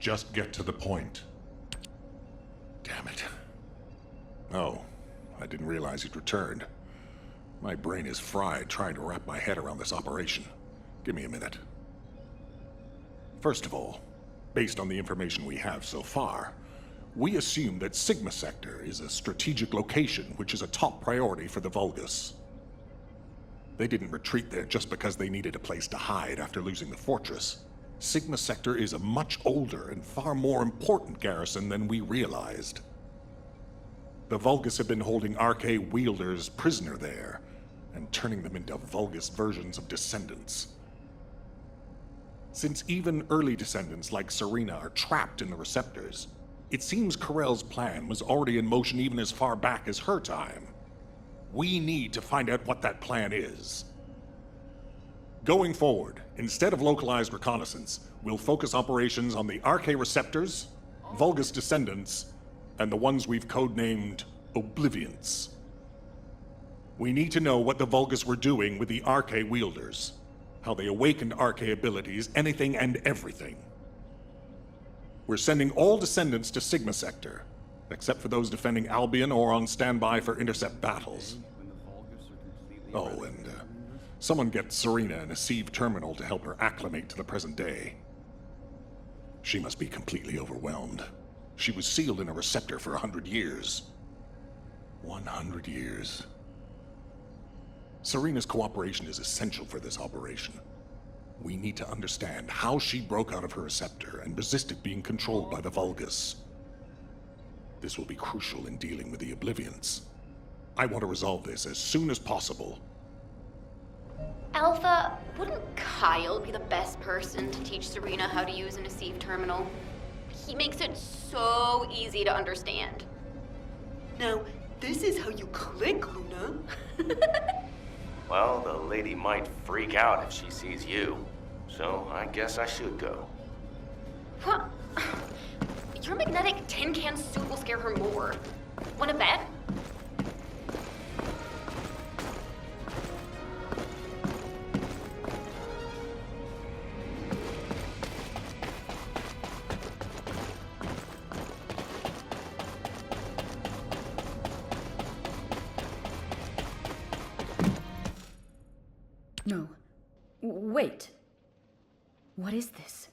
Just get to the point. Damn it. Oh, I didn't realize he'd returned. My brain is fried trying to wrap my head around this operation. Give me a minute. First of all, based on the information we have so far, we assume that Sigma Sector is a strategic location which is a top priority for the Vulgus. They didn't retreat there just because they needed a place to hide after losing the fortress. Sigma Sector is a much older and far more important garrison than we realized. The Vulgus have been holding Arche wielders prisoner there, and turning them into Vulgus versions of descendants. Since even early descendants like Serena are trapped in the receptors, it seems Corell's plan was already in motion even as far back as her time. We need to find out what that plan is. Going forward, instead of localized reconnaissance, we'll focus operations on the Arche receptors, Vulgus descendants, and the ones we've codenamed Obliviants. We need to know what the Vulgus were doing with the Arche wielders, how they awakened Arche abilities, anything and everything. We're sending all descendants to Sigma Sector, except for those defending Albion or on standby for intercept battles. Oh, and someone get Serena in a Sieve terminal to help her acclimate to the present day. She must be completely overwhelmed. She was sealed in a receptor for 100 years. 100 years. Serena's cooperation is essential for this operation. We need to understand how she broke out of her receptor and resisted being controlled by the Vulgus. This will be crucial in dealing with the Obliviants. I want to resolve this as soon as possible. Alpha, wouldn't Kyle be the best person to teach Serena how to use an Sieve terminal? He makes it so easy to understand. Now, this is how you click, Luna. Well, the lady might freak out if she sees you. So I guess I should go. What? Your magnetic tin can suit will scare her more. Wanna bet? No. Wait. What is this?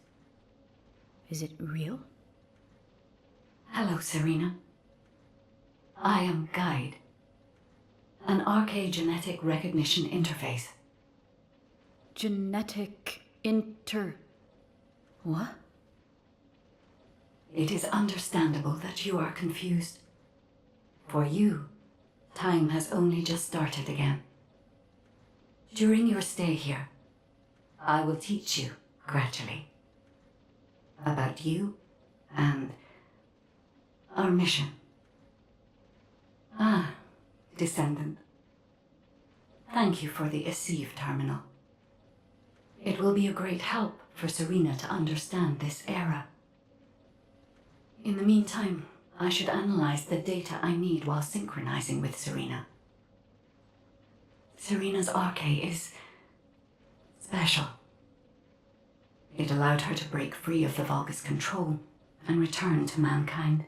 Is it real? Hello, Serena. I am Guide, an Arche genetic recognition interface. Genetic What? It is understandable that you are confused. For you, time has only just started again. During your stay here, I will teach you, gradually, about you and our mission. Ah, Descendant. Thank you for the Sieve terminal. It will be a great help for Serena to understand this era. In the meantime, I should analyze the data I need while synchronizing with Serena. Serena's Arche is special. It allowed her to break free of the Vulgus control and return to mankind.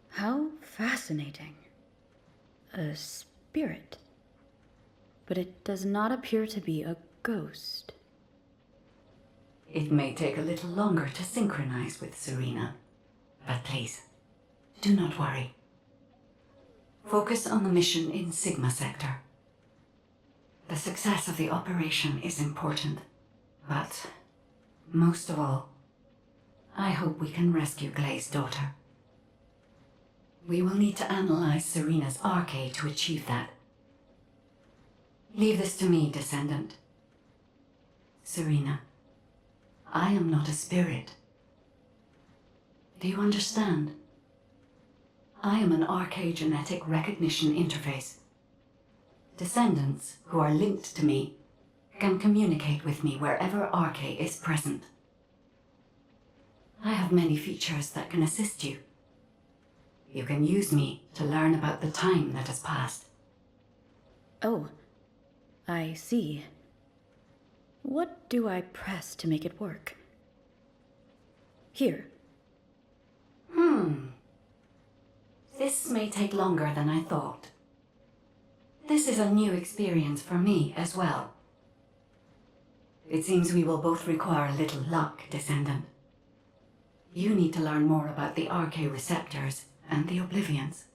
How fascinating. A spirit. But it does not appear to be a ghost. It may take a little longer to synchronize with Serena, but please, do not worry. Focus on the mission in Sigma Sector. The success of the operation is important, but most of all, I hope we can rescue Glei's daughter. We will need to analyze Serena's Arche to achieve that. Leave this to me, Descendant. Serena, I am not a spirit. Do you understand? I am an Arche genetic recognition interface. Descendants who are linked to me can communicate with me wherever Arche is present. I have many features that can assist you. You can use me to learn about the time that has passed. Oh, I see. What do I press to make it work? Here. This may take longer than I thought. This is a new experience for me as well. It seems we will both require a little luck, Descendant. You need to learn more about the RK receptors and the Oblivions.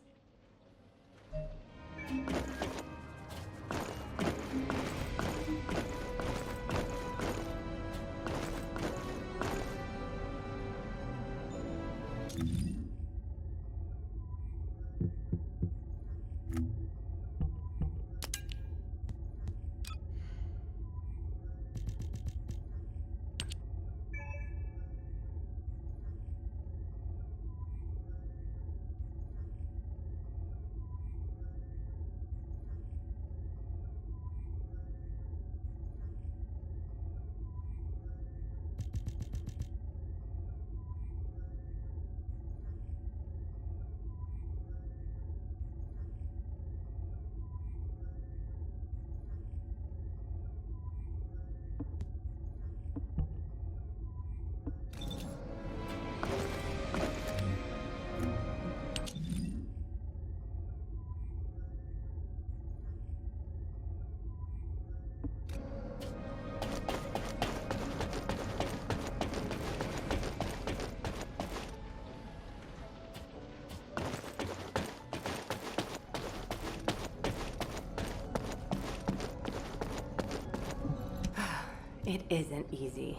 It isn't easy.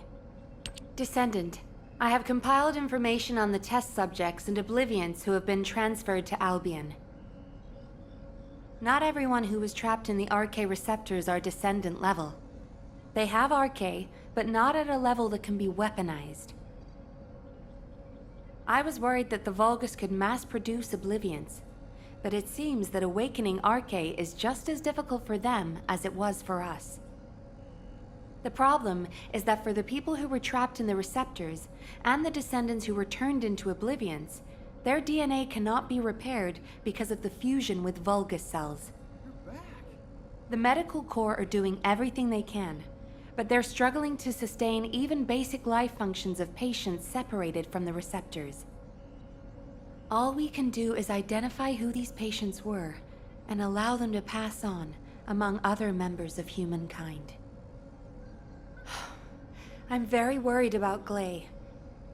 Descendant, I have compiled information on the test subjects and Oblivions who have been transferred to Albion. Not everyone who was trapped in the RK receptors are Descendant level. They have RK, but not at a level that can be weaponized. I was worried that the Vulgus could mass-produce Oblivions, but it seems that awakening RK is just as difficult for them as it was for us. The problem is that for the people who were trapped in the receptors, and the Descendants who were turned into Oblivions, their DNA cannot be repaired because of the fusion with Vulgus cells. The Medical Corps are doing everything they can, but they're struggling to sustain even basic life functions of patients separated from the receptors. All we can do is identify who these patients were, and allow them to pass on among other members of humankind. I'm very worried about Gley.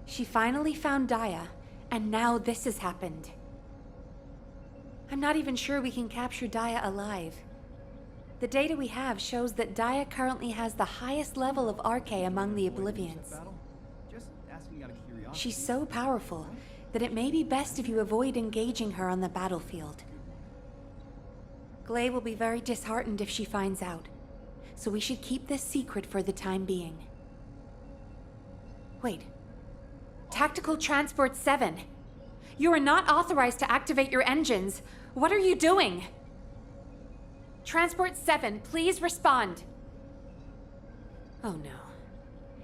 She finally found Daya, and now this has happened. I'm not even sure we can capture Daya alive. The data we have shows that Daya currently has the highest level of RK among the Oblivions. She's so powerful that it may be best if you avoid engaging her on the battlefield. Gley will be very disheartened if she finds out, so we should keep this secret for the time being. Wait. Tactical Transport 7. You are not authorized to activate your engines. What are you doing? Transport 7, please respond. Oh no.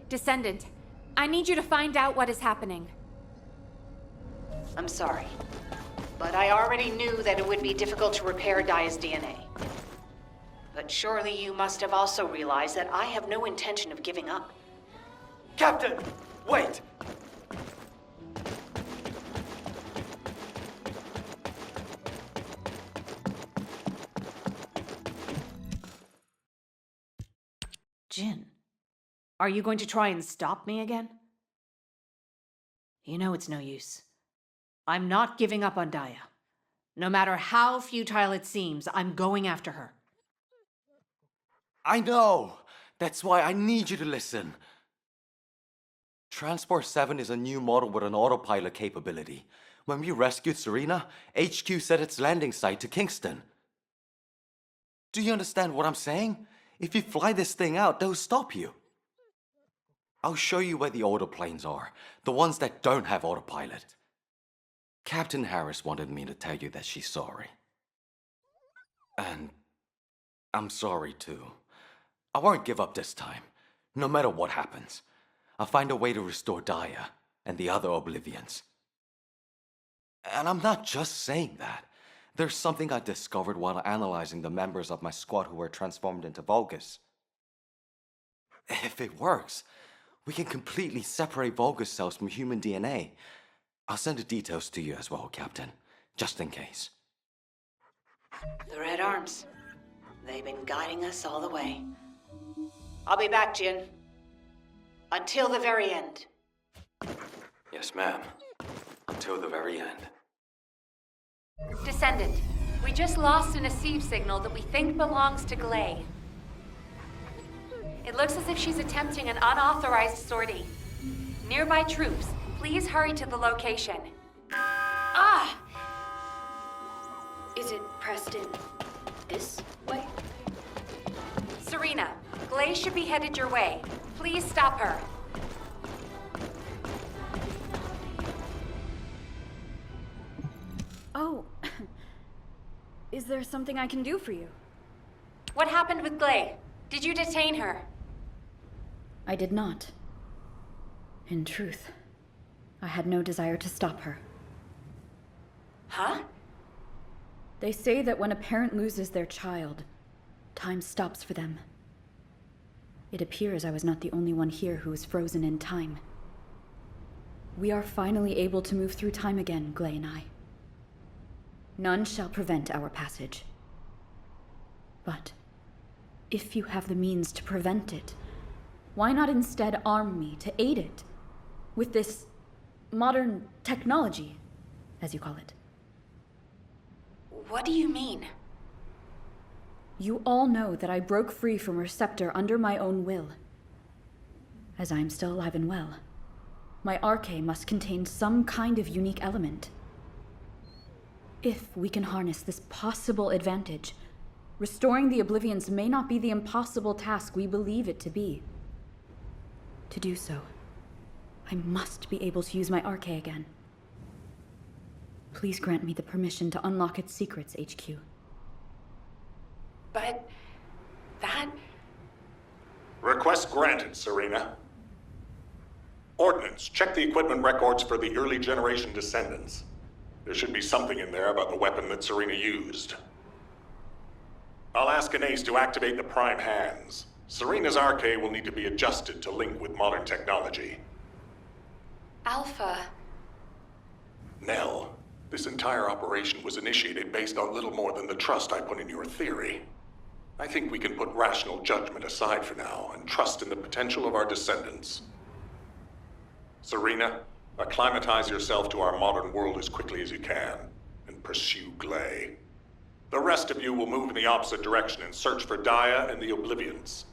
Descendant, I need you to find out what is happening. I'm sorry, but I already knew that it would be difficult to repair Daya's DNA. But surely you must have also realized that I have no intention of giving up. Captain! Wait! Jin, are you going to try and stop me again? You know it's no use. I'm not giving up on Daya. No matter how futile it seems, I'm going after her. I know! That's why I need you to listen. Transport 7 is a new model with an autopilot capability. When we rescued Serena, HQ set its landing site to Kingston. Do you understand what I'm saying? If you fly this thing out, they'll stop you. I'll show you where the autoplanes are, the ones that don't have autopilot. Captain Harris wanted me to tell you that she's sorry. And I'm sorry too. I won't give up this time, no matter what happens. I'll find a way to restore Daya and the other Oblivions. And I'm not just saying that. There's something I discovered while analyzing the members of my squad who were transformed into Vulgus. If it works, We can completely separate Vulgus cells from human DNA. I'll send the details to you as well, Captain, just in case. The Red Arms. They've been guiding us all the way. I'll be back, Jin. Until the very end. Yes, ma'am. Until the very end. Descendant, we just lost an Asive signal that we think belongs to Glay. It looks as if she's attempting an unauthorized sortie. Nearby troops, please hurry to the location. Ah! Is it pressed in this way? Serena, Glay should be headed your way. Please stop her. Oh. Is there something I can do for you? What happened with Glay? Did you detain her? I did not. In truth, I had no desire to stop her. Huh? They say that when a parent loses their child, time stops for them. It appears I was not the only one here who was frozen in time. We are finally able to move through time again, Glay and I. None shall prevent our passage. But if you have the means to prevent it, why not instead arm me to aid it with this modern technology, as you call it? What do you mean? You all know that I broke free from Receptor under my own will. As I am still alive and well, my arche must contain some kind of unique element. If we can harness this possible advantage, restoring the Oblivions may not be the impossible task we believe it to be. To do so, I must be able to use my arche again. Please grant me the permission to unlock its secrets, HQ. But that... Request granted, Serena. Ordnance, check the equipment records for the early generation descendants. There should be something in there about the weapon that Serena used. I'll ask Anais to activate the Prime Hands. Serena's arche will need to be adjusted to link with modern technology. Alpha... Nell, this entire operation was initiated based on little more than the trust I put in your theory. I think we can put rational judgment aside for now and trust in the potential of our descendants. Serena, acclimatize yourself to our modern world as quickly as you can, and pursue Glay. The rest of you will move in the opposite direction and search for Daya and the Oblivions.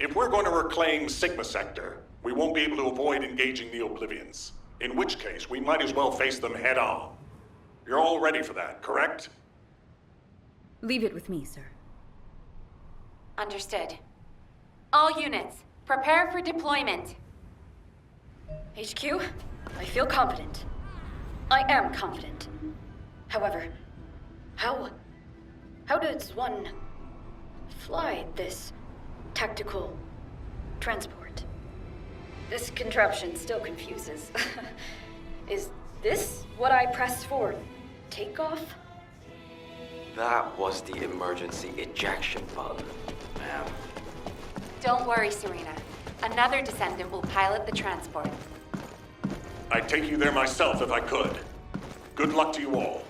If we're going to reclaim Sigma Sector, we won't be able to avoid engaging the Oblivions. In which case, we might as well face them head on. You're all ready for that, correct? Leave it with me, sir. Understood. All units, prepare for deployment. HQ, I feel confident. I am confident. However, how does one fly this tactical transport? This contraption still confuses. Is this what I press for takeoff? That was the emergency ejection button, ma'am. Don't worry, Serena. Another descendant will pilot the transport. I'd take you there myself if I could. Good luck to you all.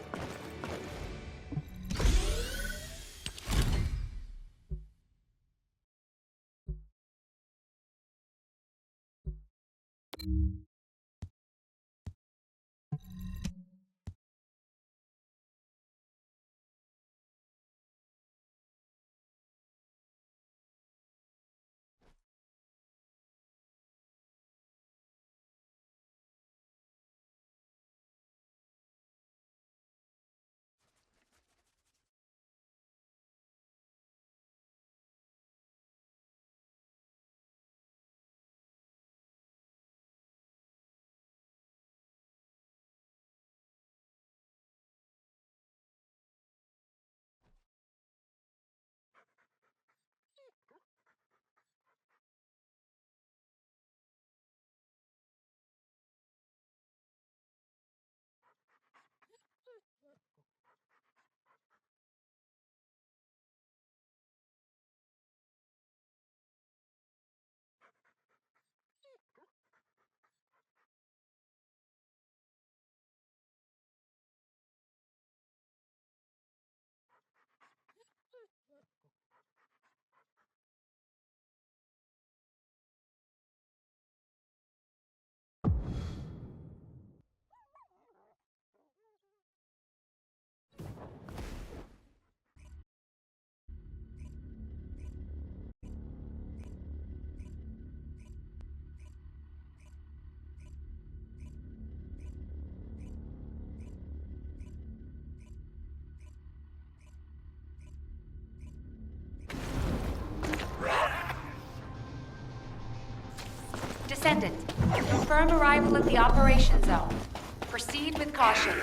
Ascendant, confirm arrival at the operation zone. Proceed with caution.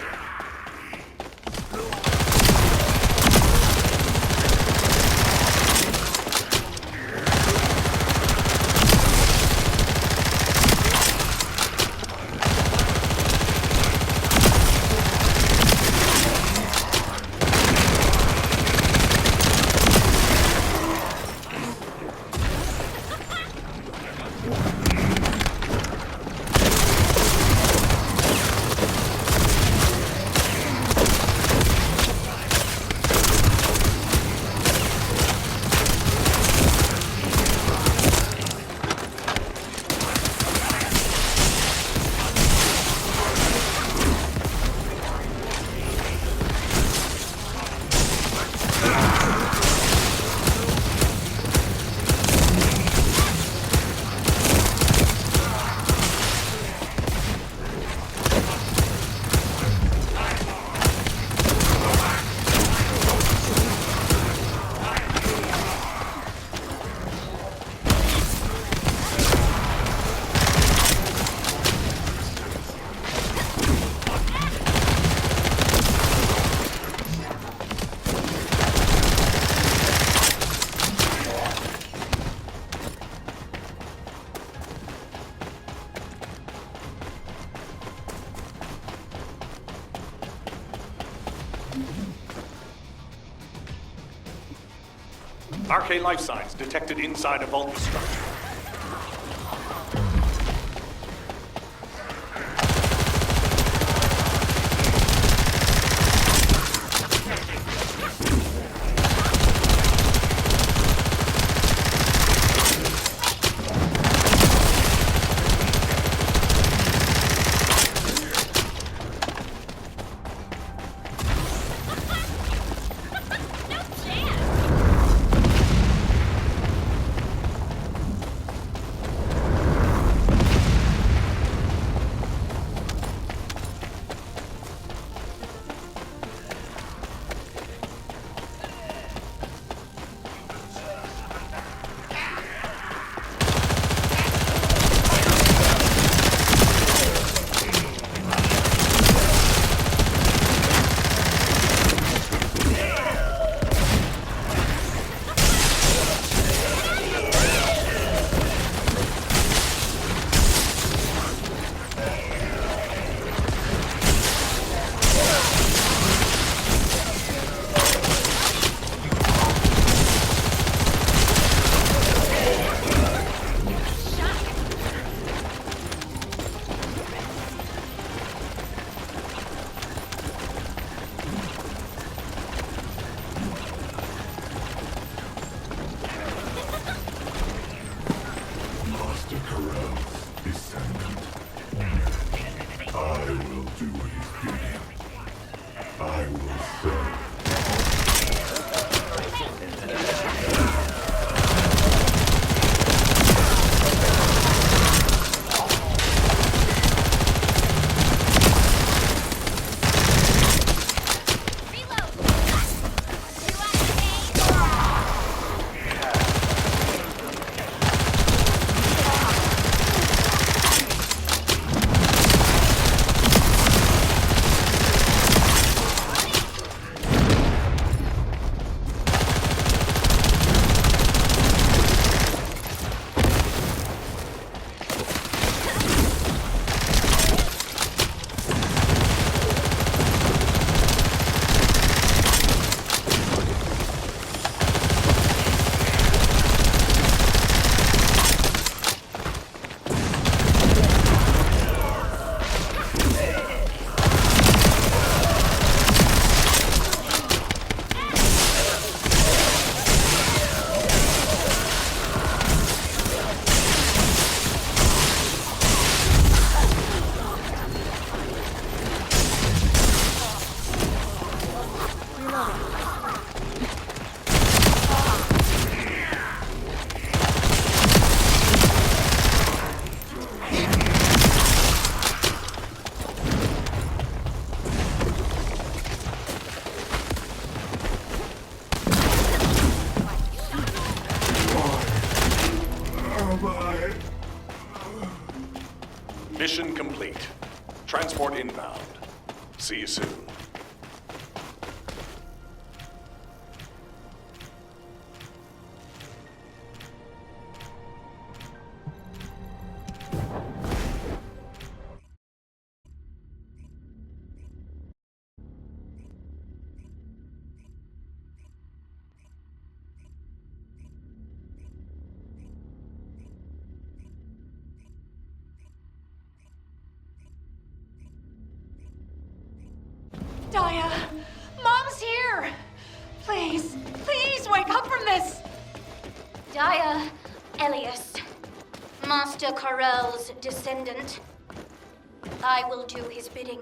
RK life signs detected inside a Vulgus structure. Mission complete. Transport inbound. See you soon. Daya! Mom's here! Please, please wake up from this! Daya, Elias, Master Corell's descendant. I will do his bidding.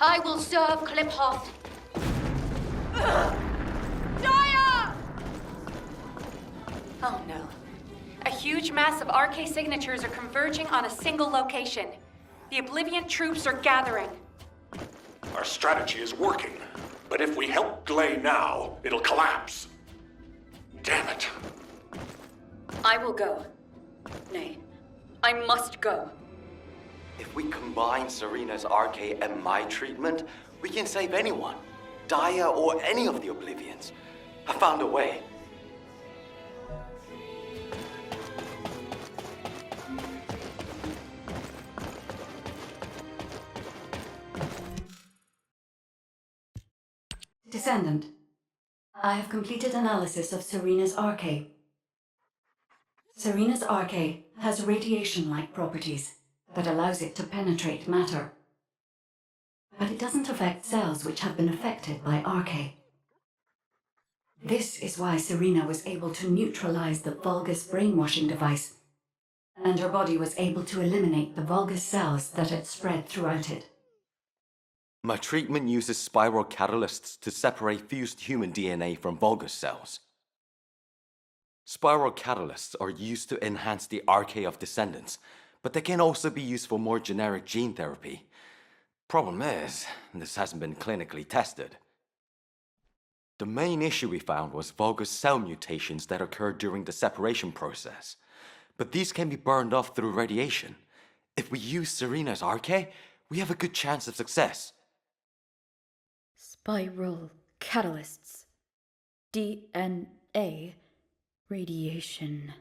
I will serve Kliphoth. Daya! Oh no. A huge mass of RK signatures are converging on a single location. The Oblivion troops are gathering. Our strategy is working, but if we help Gley now, it'll collapse. Damn it. I will go. Nay, I must go. If we combine Serena's RK and my treatment, we can save anyone. Daya or any of the Oblivions. I found a way. Descendant, I have completed analysis of Serena's RK. Serena's RK has radiation-like properties that allows it to penetrate matter. But it doesn't affect cells which have been affected by RK. This is why Serena was able to neutralize the Vulgus brainwashing device, and her body was able to eliminate the Vulgus cells that had spread throughout it. My treatment uses spiral catalysts to separate fused human DNA from Vulgus cells. Spiral catalysts are used to enhance the RK of descendants, but they can also be used for more generic gene therapy. Problem is, this hasn't been clinically tested. The main issue we found was Vulgus cell mutations that occurred during the separation process. But these can be burned off through radiation. If we use Serena's RK, we have a good chance of success. Spiral catalysts. DNA. Radiation.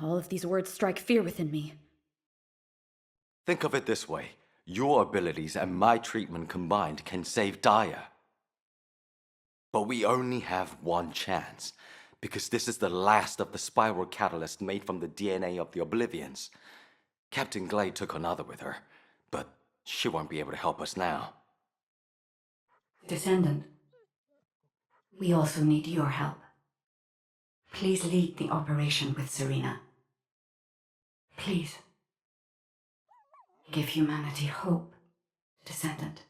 All of these words strike fear within me. Think of it this way. Your abilities and my treatment combined can save Daya. But we only have one chance, because this is the last of the spiral catalyst made from the DNA of the Oblivions. Captain Gley took another with her, but she won't be able to help us now. Descendant, we also need your help. Please lead the operation with Serena. Please. Give humanity hope, Descendant.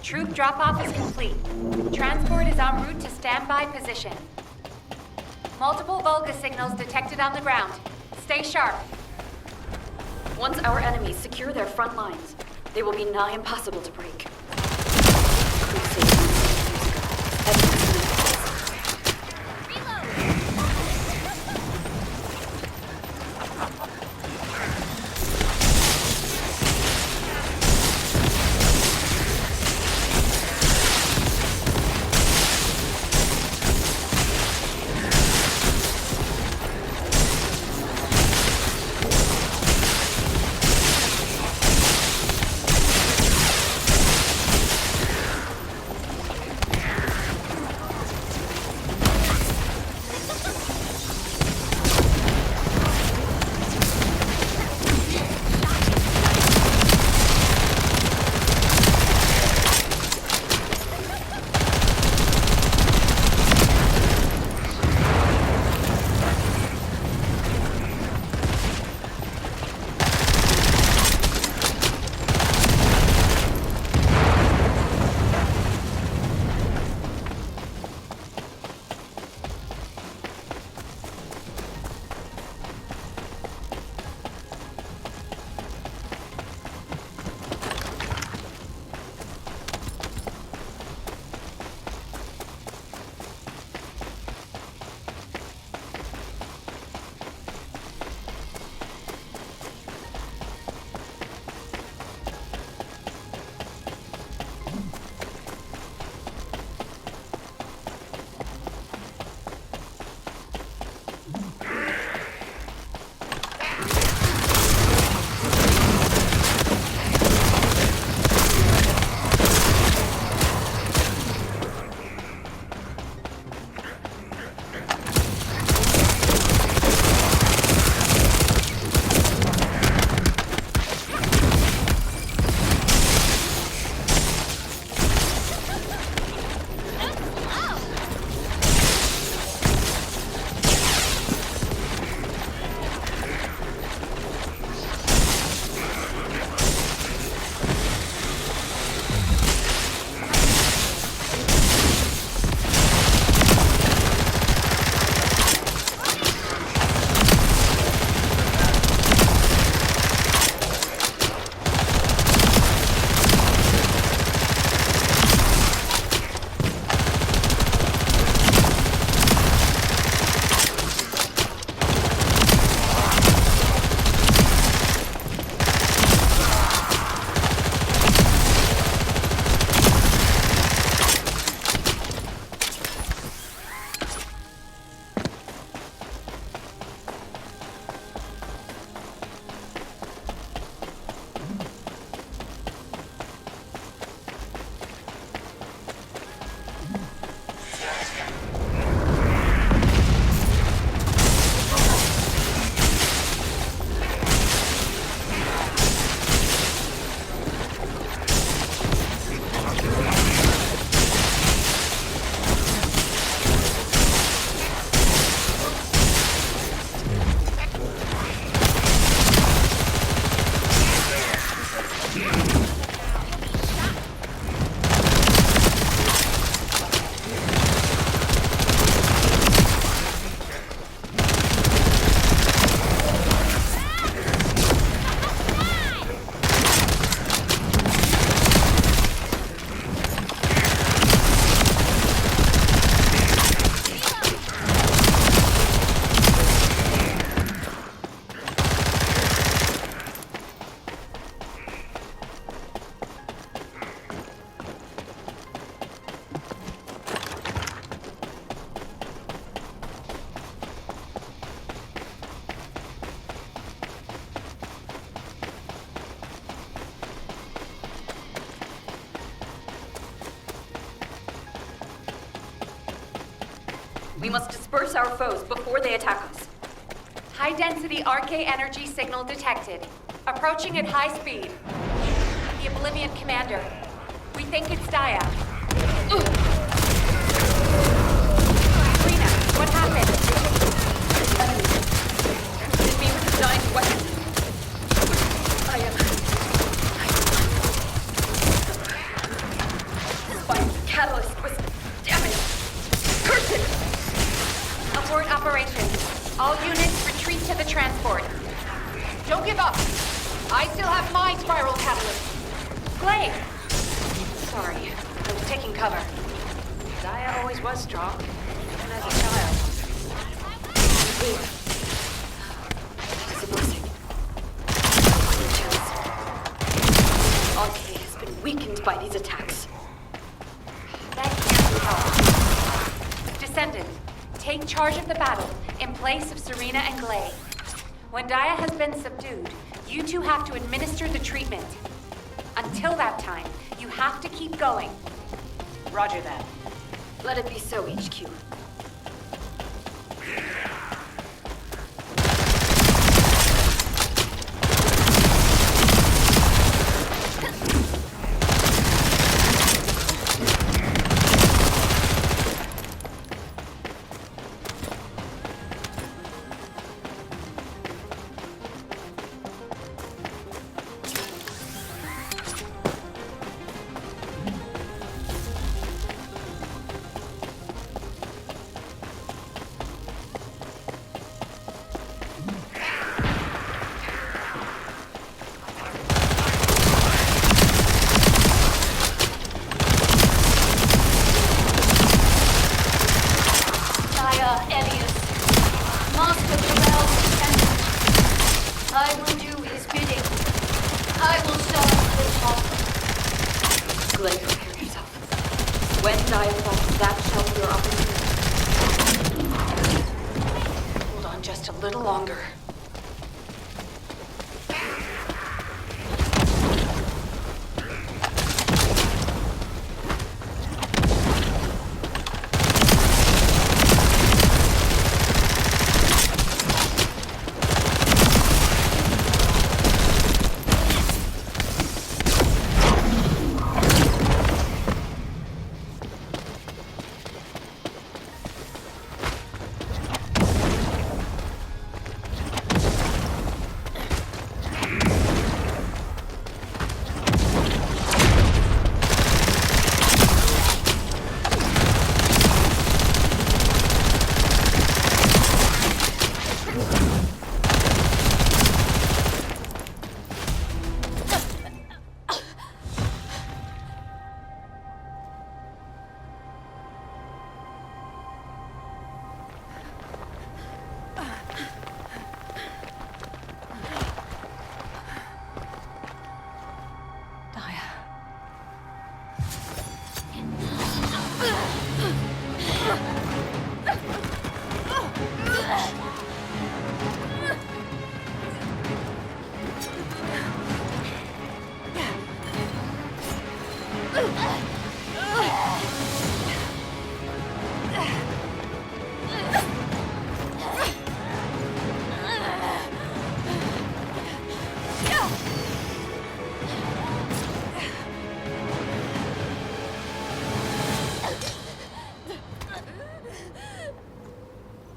Troop drop-off is complete. Transport is en route to standby position. Multiple Vulgus signals detected on the ground. Stay sharp. Once our enemies secure their front lines, They will be nigh impossible to break. We must disperse our foes before they attack us. High-density RK energy signal detected. Approaching at high speed. The Oblivion Commander. We think it's Dia. Serena, what happened? Hit me with a giant weapon. My catalyst was damaged. Curse it! Abort operation. All units retreat to the transport. Don't give up. I still have my spiral catalyst. Glade! Sorry, I was taking cover. Daya always was strong, even as a child. It's a blessing. RK has been weakened by these attacks. That can't be helped. Descendant, take charge of the battle in place of Serena and Glade. When Daya has been subdued, you two have to administer the treatment. Until that time, you have to keep going. Roger that. Let it be so, HQ. I will do his bidding. I will solve this problem. Glade, prepare yourself. When Daya falls, that shall be your opportunity. Hold on just a little longer.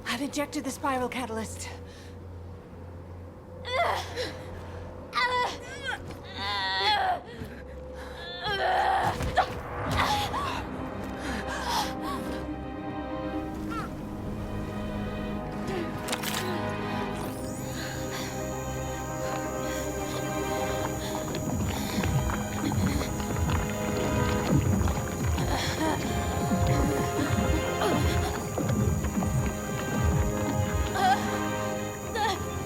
I've injected the spiral catalyst.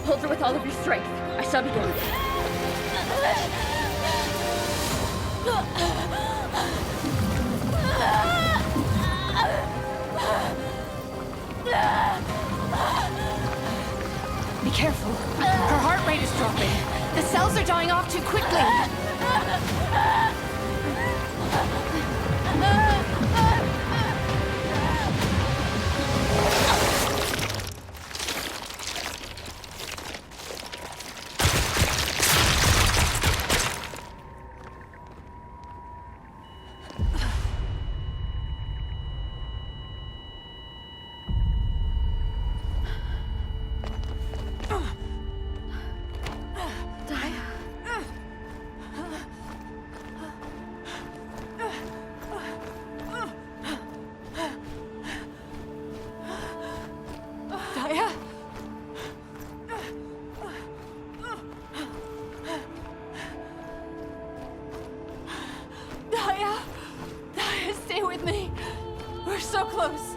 Hold her with all of your strength. I shall begin. Be careful. Her heart rate is dropping. The cells are dying off too quickly. close.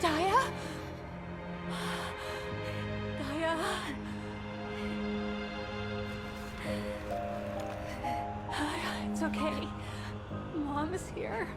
Daya? Daya? It's okay. Mom is here.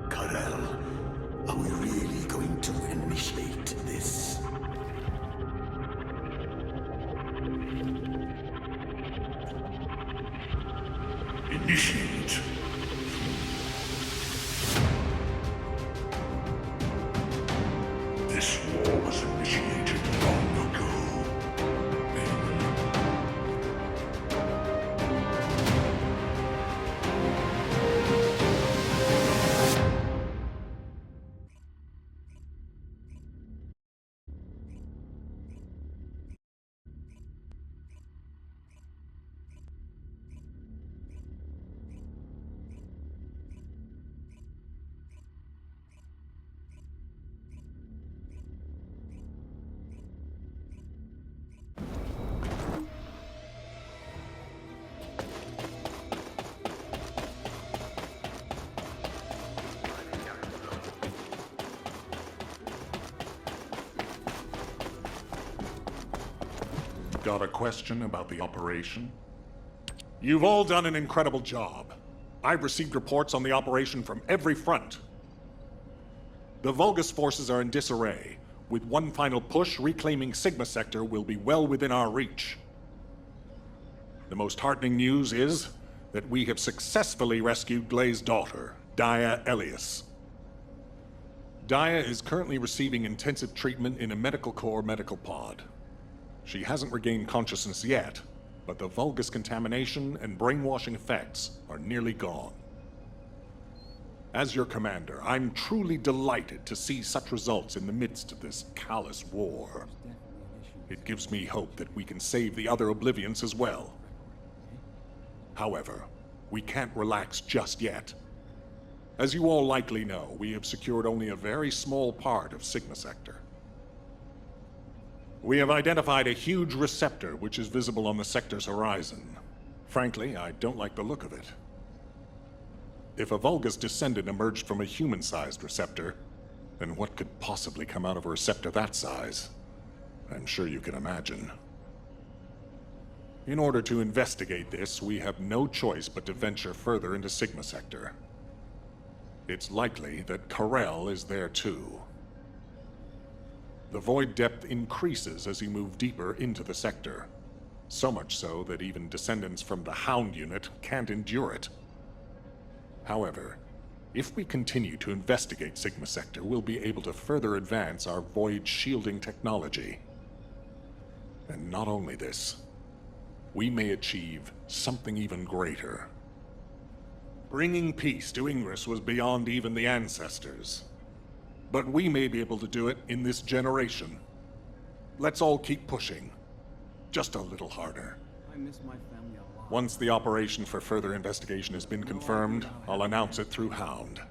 Karel, are we really going to initiate this? Initiate. This war was initiated long ago. Got a question about the operation? You've all done an incredible job. I've received reports on the operation from every front. The Vulgus forces are in disarray. With one final push, reclaiming Sigma Sector will be well within our reach. The most heartening news is that we have successfully rescued Glay's daughter, Daya Elias. Daya is currently receiving intensive treatment in a Medical Corps medical pod. She hasn't regained consciousness yet, but the Vulgus contamination and brainwashing effects are nearly gone. As your commander, I'm truly delighted to see such results in the midst of this callous war. It gives me hope that we can save the other Oblivions as well. However, we can't relax just yet. As you all likely know, we have secured only a very small part of Sigma Sector. We have identified a huge receptor which is visible on the sector's horizon. Frankly, I don't like the look of it. If a Vulgus descendant emerged from a human-sized receptor, then what could possibly come out of a receptor that size? I'm sure you can imagine. In order to investigate this, we have no choice but to venture further into Sigma Sector. It's likely that Karel is there too. The void depth increases as you move deeper into the sector. So much so that even descendants from the Hound unit can't endure it. However, if we continue to investigate Sigma Sector, we'll be able to further advance our void shielding technology. And not only this, we may achieve something even greater. Bringing peace to Ingress was beyond even the ancestors. But we may be able to do it in this generation. Let's all keep pushing. Just a little harder. I miss my family a lot. Once the operation for further investigation has been confirmed, I'll announce it through Hound.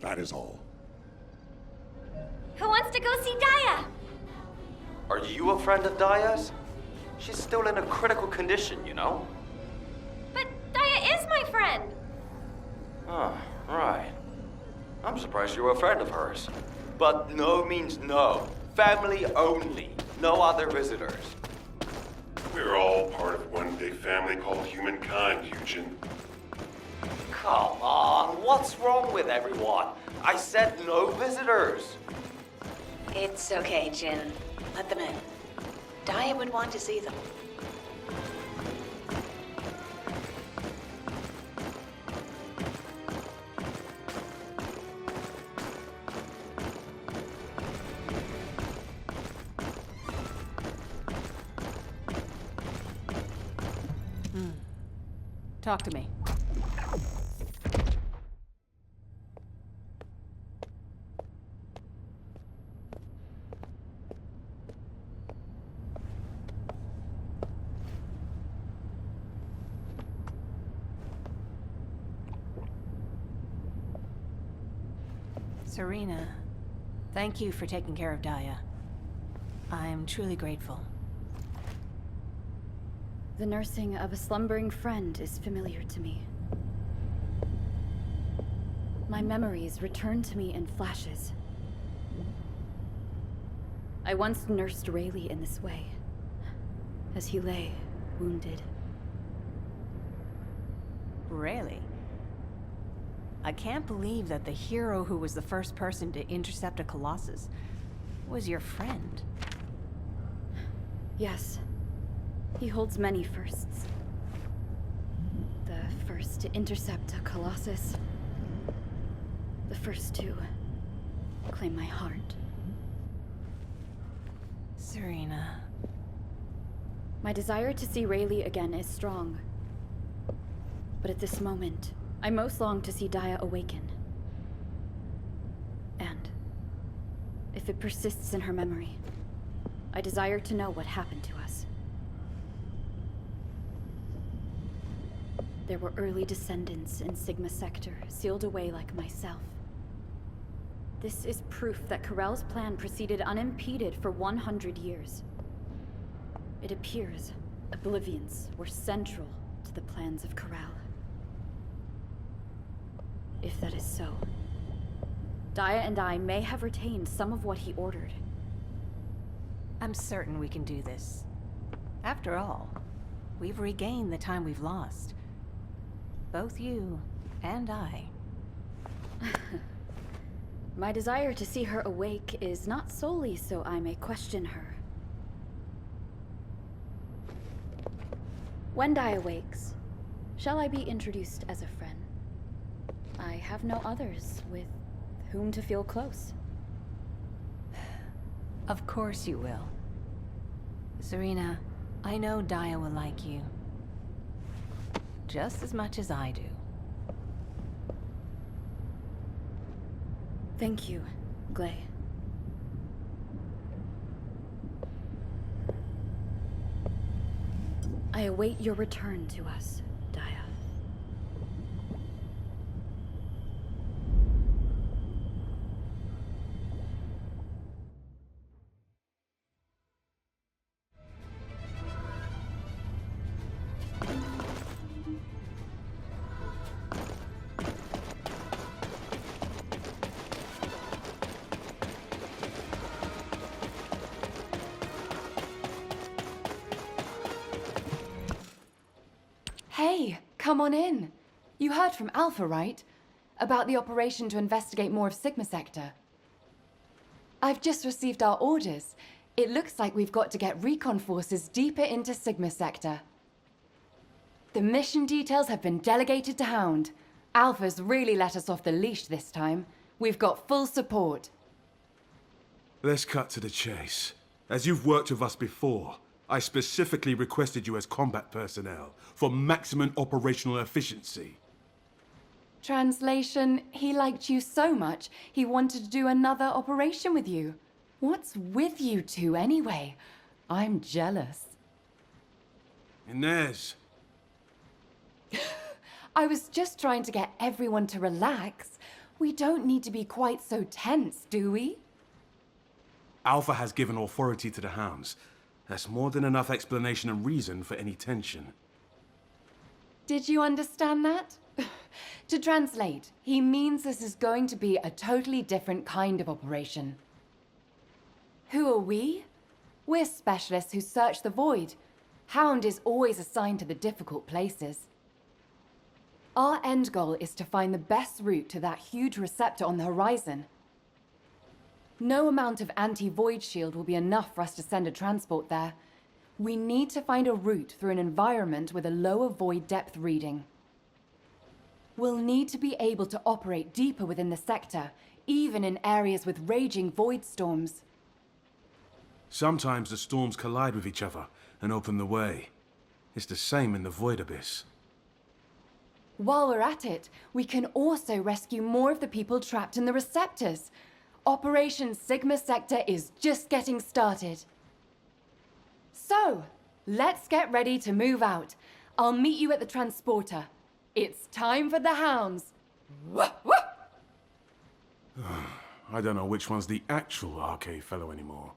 That is all. Who wants to go see Daya? Are you a friend of Daya's? She's still in a critical condition, you know? But Daya is my friend. Oh, right. I'm surprised you're a friend of hers. But no means no. Family only. No other visitors. We're all part of one big family called humankind, Eugen. Come on, what's wrong with everyone? I said no visitors. It's okay, Jin. Let them in. Daya would want to see them. Talk to me. Serena, thank you for taking care of Daya. I'm truly grateful. The nursing of a slumbering friend is familiar to me. My memories return to me in flashes. I once nursed Rayleigh in this way, as he lay, wounded. Really? I can't believe that the hero who was the first person to intercept a Colossus was your friend. Yes. He holds many firsts. The first to intercept a Colossus. The first to claim my heart. Serena. My desire to see Rayleigh again is strong. But at this moment, I most long to see Daya awaken. And if it persists in her memory, I desire to know what happened to us. There were early descendants in Sigma Sector, sealed away like myself. This is proof that Corell's plan proceeded unimpeded for 100 years. It appears Oblivions were central to the plans of Corell. If that is so, Daya and I may have retained some of what he ordered. I'm certain we can do this. After all, we've regained the time we've lost. Both you and I. My desire to see her awake is not solely so I may question her. When Daya wakes, shall I be introduced as a friend? I have no others with whom to feel close. Of course you will. Serena, I know Daya will like you. Just as much as I do. Thank you, Gley. I await your return to us, Daya. Hey, come on in. You heard from Alpha, right? About the operation to investigate more of Sigma Sector. I've just received our orders. It looks like we've got to get recon forces deeper into Sigma Sector. The mission details have been delegated to Hound. Alpha's really let us off the leash this time. We've got full support. Let's cut to the chase. As you've worked with us before, I specifically requested you as combat personnel for maximum operational efficiency. Translation, he liked you so much, he wanted to do another operation with you. What's with you two anyway? I'm jealous. Inez. I was just trying to get everyone to relax. We don't need to be quite so tense, do we? Alpha has given authority to the Hounds. That's more than enough explanation and reason for any tension. Did you understand that? To translate, he means this is going to be a totally different kind of operation. Who are we? We're specialists who search the void. Hound is always assigned to the difficult places. Our end goal is to find the best route to that huge receptor on the horizon. No amount of anti-void shield will be enough for us to send a transport there. We need to find a route through an environment with a lower void depth reading. We'll need to be able to operate deeper within the sector, even in areas with raging void storms. Sometimes the storms collide with each other and open the way. It's the same in the Void Abyss. While we're at it, we can also rescue more of the people trapped in the receptors. Operation Sigma Sector is just getting started. So, let's get ready to move out. I'll meet you at the transporter. It's time for the Hounds. Wah, wah! I don't know which one's the actual RK fellow anymore.